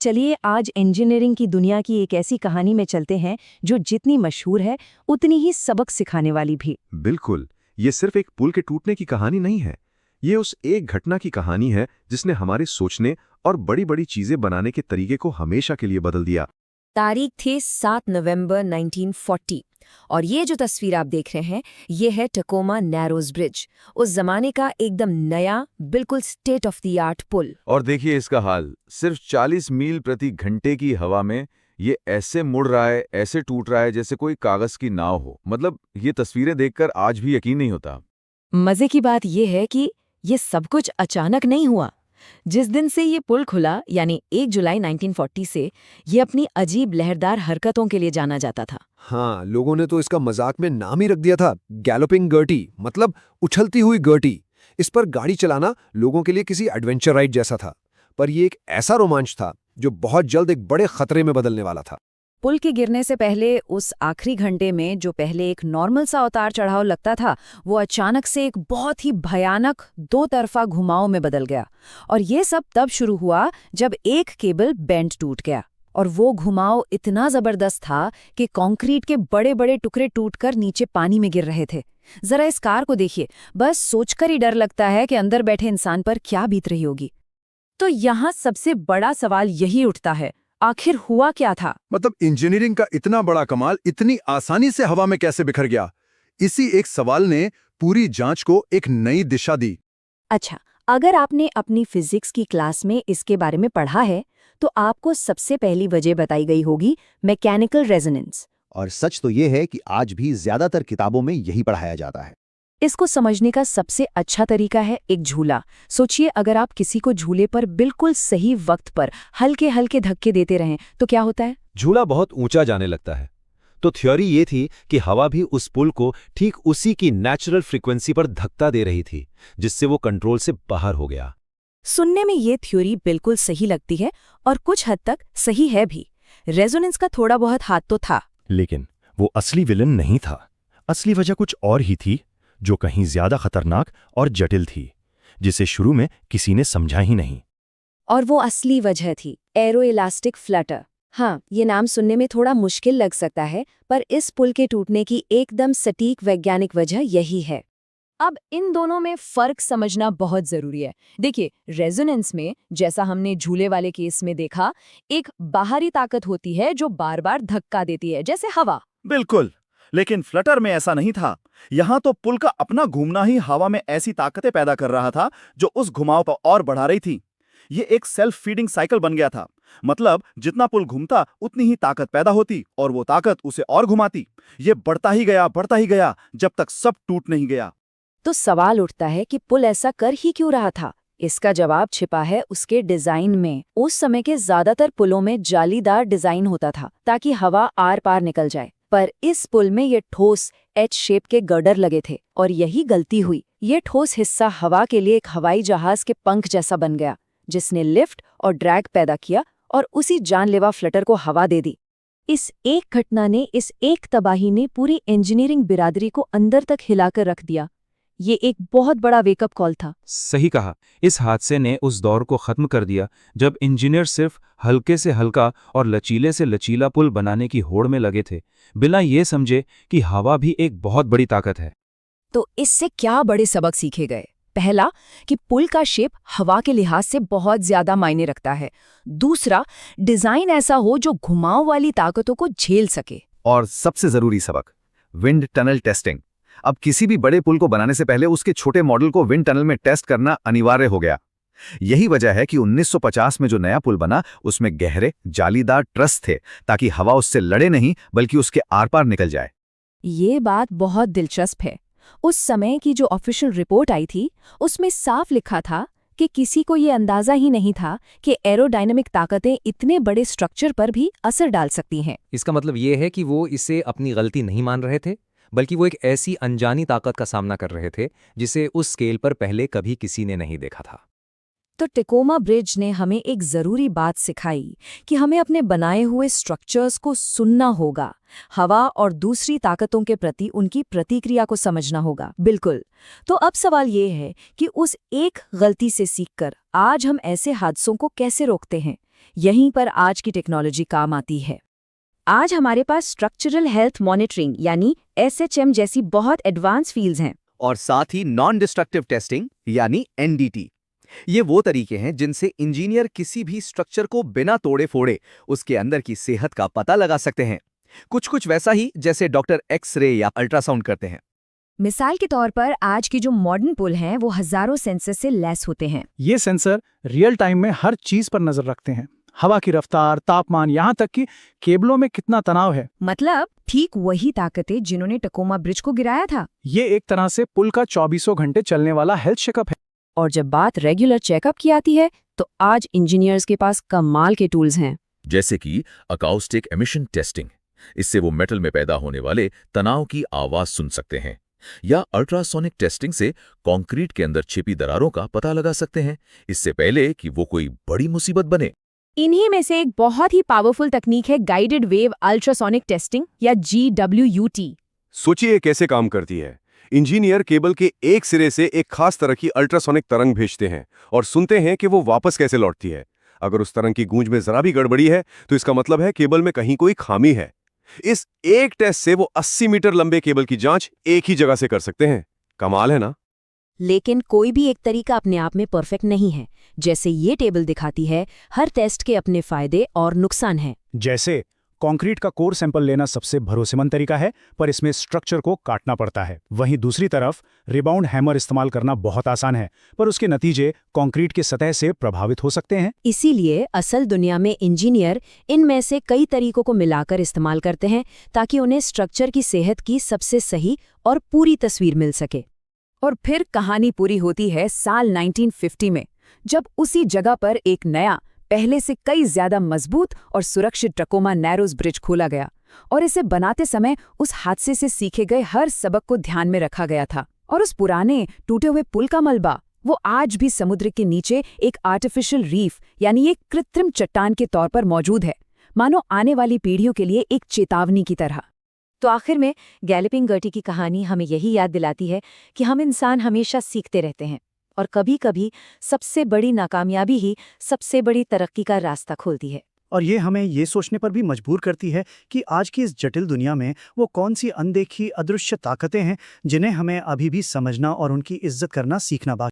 चलिए आज इंजीनियरिंग की दुनिया की एक ऐसी कहानी में चलते हैं जो जितनी मशहूर है उतनी ही सबक सिखाने वाली भी। बिल्कुल। ये सिर्फ एक पुल के टूटने की कहानी नहीं है। ये उस एक घटना की कहानी है जिसने हमारे सोचने और बड़ी-बड़ी चीजें बनाने के तरीके को हमेशा के लिए बदल दिया। तारीख थी 7 नवंबर 1940 और ये जो तस्वीर आप देख रहे हैं ये है टकोमा नैरोज ब्रिज, उस जमाने का एकदम नया बिल्कुल स्टेट ऑफ द आर्ट पुल। और देखिए इसका हाल, सिर्फ 40 मील प्रति घंटे की हवा में ये ऐसे मुड़ रहा है, ऐसे टूट रहा है जैसे कोई कागज की नाव हो। मतलब ये तस्वीरें देखकर आज भी यकीन नहीं होता। मजे की बात ये है कि ये सब कुछ अचानक नहीं हुआ। जिस दिन से ये पुल खुला यानी 1 जुलाई 1940 से ये अपनी अजीब लहरदार हरकतों के लिए जाना जाता था। हाँ, लोगों ने तो इसका मजाक में नाम ही रख दिया था, गैलोपिंग गर्टी, मतलब उछलती हुई गर्टी। इस पर गाड़ी चलाना लोगों के लिए किसी एडवेंचर राइड जैसा था, पर यह एक ऐसा रोमांच था जो बहुत जल्द एक बड़े खतरे में बदलने वाला था। पुल के गिरने से पहले उस आखिरी घंटे में जो पहले एक नॉर्मल सा उतार चढ़ाव लगता था वो अचानक से एक बहुत ही भयानक दो तरफा घुमाव में बदल गया। और ये सब तब शुरू हुआ जब एक केबल बेंड टूट गया और वो घुमाव इतना जबरदस्त था कि कंक्रीट के बड़े बड़े टुकड़े टूटकर नीचे पानी में गिर रहे थे। जरा इस कार को देखिए, बस सोचकर ही डर लगता है कि अंदर बैठे इंसान पर क्या बीत रही होगी। तो यहाँ सबसे बड़ा सवाल यही उठता है, आखिर हुआ क्या था? मतलब इंजीनियरिंग का इतना बड़ा कमाल इतनी आसानी से हवा में कैसे बिखर गया? इसी एक सवाल ने पूरी जांच को एक नई दिशा दी। अच्छा, अगर आपने अपनी फिजिक्स की क्लास में इसके बारे में पढ़ा है तो आपको सबसे पहली वजह बताई गई होगी मैकेनिकल रेजोनेंस। और सच तो ये है कि आज भी ज्यादातर किताबों में यही पढ़ाया जाता है। इसको समझने का सबसे अच्छा तरीका है एक झूला। सोचिए, अगर आप किसी को झूले पर बिल्कुल सही वक्त पर हल्के हल्के धक्के देते रहें तो क्या होता है? झूला बहुत ऊंचा जाने लगता है। तो थ्योरी ये थी कि हवा भी उस पुल को ठीक उसी की नेचुरल फ्रीक्वेंसी पर धक्का दे रही थी, जिससे वो कंट्रोल से बाहर हो गया। सुनने में ये थ्योरी बिल्कुल सही लगती है और कुछ हद तक सही है भी। रेजोनेंस का थोड़ा बहुत हाथ तो था, लेकिन वो असली विलन नहीं था। असली वजह कुछ और ही थी, जो कहीं ज्यादा खतरनाक और जटिल थी, जिसे शुरू में किसी ने समझा ही नहीं। और वो असली वजह थी एरो इलास्टिक फ्लटर। हाँ, ये नाम सुनने में थोड़ा मुश्किल लग सकता है, पर इस पुल के टूटने की एकदम सटीक वैज्ञानिक वजह यही है। अब इन दोनों में फर्क समझना बहुत जरूरी है। देखिए, रेजोनेंस में, जैसा हमने झूले वाले केस में देखा, एक बाहरी ताकत होती है जो बार बार धक्का देती है, जैसे हवा। बिल्कुल, लेकिन फ्लटर में ऐसा नहीं था। यहाँ तो पुल का अपना घूमना ही हवा में ऐसी ताकतें पैदा कर रहा था जो उस घुमाव को और बढ़ा रही थी। ये एक सेल्फ फीडिंग साइकिल बन गया था। मतलब जितना पुल घूमता उतनी ही ताकत पैदा होती और वो ताकत उसे और घुमाती। ये बढ़ता ही गया जब तक सब टूट नहीं गया। तो सवाल उठता है कि पुल ऐसा कर ही क्यों रहा था? इसका जवाब छिपा है उसके डिजाइन में। उस समय के ज्यादातर पुलों में जालीदार डिजाइन होता था ताकि हवा आर पार निकल जाए, पर इस पुल में ये ठोस एच शेप के गर्डर लगे थे और यही गलती हुई। ये ठोस हिस्सा हवा के लिए एक हवाई जहाज के पंख जैसा बन गया, जिसने लिफ्ट और ड्रैग पैदा किया और उसी जानलेवा फ्लटर को हवा दे दी। इस एक घटना ने, इस एक तबाही ने पूरी इंजीनियरिंग बिरादरी को अंदर तक हिलाकर रख दिया। ये एक बहुत बड़ा वेकअप कॉल था। सही कहा। इस हादसे ने उस दौर को खत्म कर दिया जब इंजीनियर सिर्फ हल्के से हल्का और लचीले से लचीला पुल बनाने की होड़ में लगे थे, बिना ये समझे कि हवा भी एक बहुत बड़ी ताकत है। तो इससे क्या बड़े सबक सीखे गए? पहला, कि पुल का शेप हवा के लिहाज से बहुत ज्यादा मायने रखता है। दूसरा, डिजाइन ऐसा हो जो घुमाव वाली ताकतों को झेल सके। और सबसे जरूरी सबक, विंड टनल टेस्टिंग। अब किसी भी बड़े पुल को बनाने से पहले उसके छोटे मॉडल को विंड टनल में टेस्ट करना अनिवार्य हो गया। यही वजह है कि 1950 में जो नया पुल बना उसमें गहरे जालीदार ट्रस थे, ताकि हवा उससे लड़े नहीं बल्कि उसके आर पार निकल जाए। ये बात बहुत दिलचस्प है। उस समय की जो ऑफिशियल रिपोर्ट आई थी उसमें साफ लिखा था कि किसी को ये अंदाजा ही नहीं था कि एरोडायनामिक ताकतें इतने बड़े स्ट्रक्चर पर भी असर डाल सकती हैं। इसका मतलब ये है कि वो इसे अपनी गलती नहीं मान रहे थे, बल्कि वो एक ऐसी अनजानी ताकत का सामना कर रहे थे जिसे उस स्केल पर पहले कभी किसी ने नहीं देखा था। तो टकोमा ब्रिज ने हमें एक जरूरी बात सिखाई कि हमें अपने बनाए हुए स्ट्रक्चर्स को सुनना होगा, हवा और दूसरी ताकतों के प्रति उनकी प्रतिक्रिया को समझना होगा। बिल्कुल। तो अब सवाल ये है कि उस एक गलती से सीखकर आज हम ऐसे हादसों को कैसे रोकते हैं? यहीं पर आज की टेक्नोलॉजी काम आती है। आज हमारे पास स्ट्रक्चरल हेल्थ मॉनिटरिंग यानी SHM जैसी बहुत एडवांस फील्ड्स हैं। और साथ ही नॉन डिस्ट्रक्टिव टेस्टिंग यानी NDT। ये वो तरीके हैं जिनसे इंजीनियर किसी भी स्ट्रक्चर को बिना तोड़े फोड़े उसके अंदर की सेहत का पता लगा सकते हैं, कुछ वैसा ही जैसे डॉक्टर एक्स-रे या अल्ट्रासाउंड करते हैं। मिसाल के तौर पर आज की जो मॉडर्न पुल हैं वो हजारों सेंसर से लैस होते हैं। ये सेंसर रियल टाइम में हर चीज पर नजर रखते हैं, हवा की रफ्तार, तापमान, यहाँ तक कि केबलों में कितना तनाव है। मतलब ठीक वही ताकतें जिन्होंने टकोमा ब्रिज को गिराया था। ये एक तरह से पुल का 24 घंटे चलने वाला हेल्थ चेकअप है। और जब बात रेगुलर चेकअप की आती है तो आज इंजीनियर्स के पास कमाल के टूल्स हैं। जैसे कि अकाउस्टिक एमिशन टेस्टिंग, इससे वो मेटल में पैदा होने वाले तनाव की आवाज सुन सकते हैं, या अल्ट्रासोनिक टेस्टिंग से कंक्रीट के अंदर छिपी दरारों का पता लगा सकते हैं, इससे पहले कि वो कोई बड़ी मुसीबत बने। इन्हीं में से एक बहुत ही पावरफुल तकनीक है गाइडेड वेव अल्ट्रासोनिक टेस्टिंग या GWT। सोचिए कैसे काम करती है। इंजीनियर केबल के एक सिरे से एक खास तरह की अल्ट्रासोनिक तरंग भेजते हैं और सुनते हैं कि वो वापस कैसे लौटती है। अगर उस तरंग की गूंज में जरा भी गड़बड़ी है तो इसका मतलब है केबल में कहीं कोई खामी है। इस एक टेस्ट से वो 80 मीटर लंबे केबल की जांच एक ही जगह से कर सकते हैं। कमाल है ना? लेकिन कोई भी एक तरीका अपने आप में परफेक्ट नहीं है। जैसे ये टेबल दिखाती है, हर टेस्ट के अपने फायदे और नुकसान हैं। जैसे कंक्रीट का कोर सैंपल लेना सबसे भरोसेमंद तरीका है, पर इसमें स्ट्रक्चर को काटना पड़ता है। वहीं दूसरी तरफ रिबाउंड हैमर इस्तेमाल करना बहुत आसान है, पर उसके नतीजे कंक्रीट की सतह से प्रभावित हो सकते हैं। इसीलिए असल दुनिया में इंजीनियर इनमें से कई तरीकों को मिलाकर इस्तेमाल करते हैं ताकि उन्हें स्ट्रक्चर की सेहत की सबसे सही और पूरी तस्वीर मिल सके। और फिर कहानी पूरी होती है साल 1950 में, जब उसी जगह पर एक नया, पहले से कई ज्यादा मजबूत और सुरक्षित टकोमा नैरोज ब्रिज खोला गया। और इसे बनाते समय उस हादसे से सीखे गए हर सबक को ध्यान में रखा गया था। और उस पुराने टूटे हुए पुल का मलबा वो आज भी समुद्र के नीचे एक आर्टिफिशियल रीफ यानी एक कृत्रिम चट्टान के तौर पर मौजूद है, मानो आने वाली पीढ़ियों के लिए एक चेतावनी की तरह। तो आखिर में गैलोपिंग गर्टी की कहानी हमें यही याद दिलाती है कि हम इंसान हमेशा सीखते रहते हैं, और कभी-कभी सबसे बड़ी नाकामयाबी ही सबसे बड़ी तरक्की का रास्ता खोलती है। और ये हमें ये सोचने पर भी मजबूर करती है कि आज की इस जटिल दुनिया में वो कौन सी अनदेखी अदृश्य ताकतें हैं जिन्हें हमें अभी भी समझना और उनकी इज्जत करना सीखना बाकी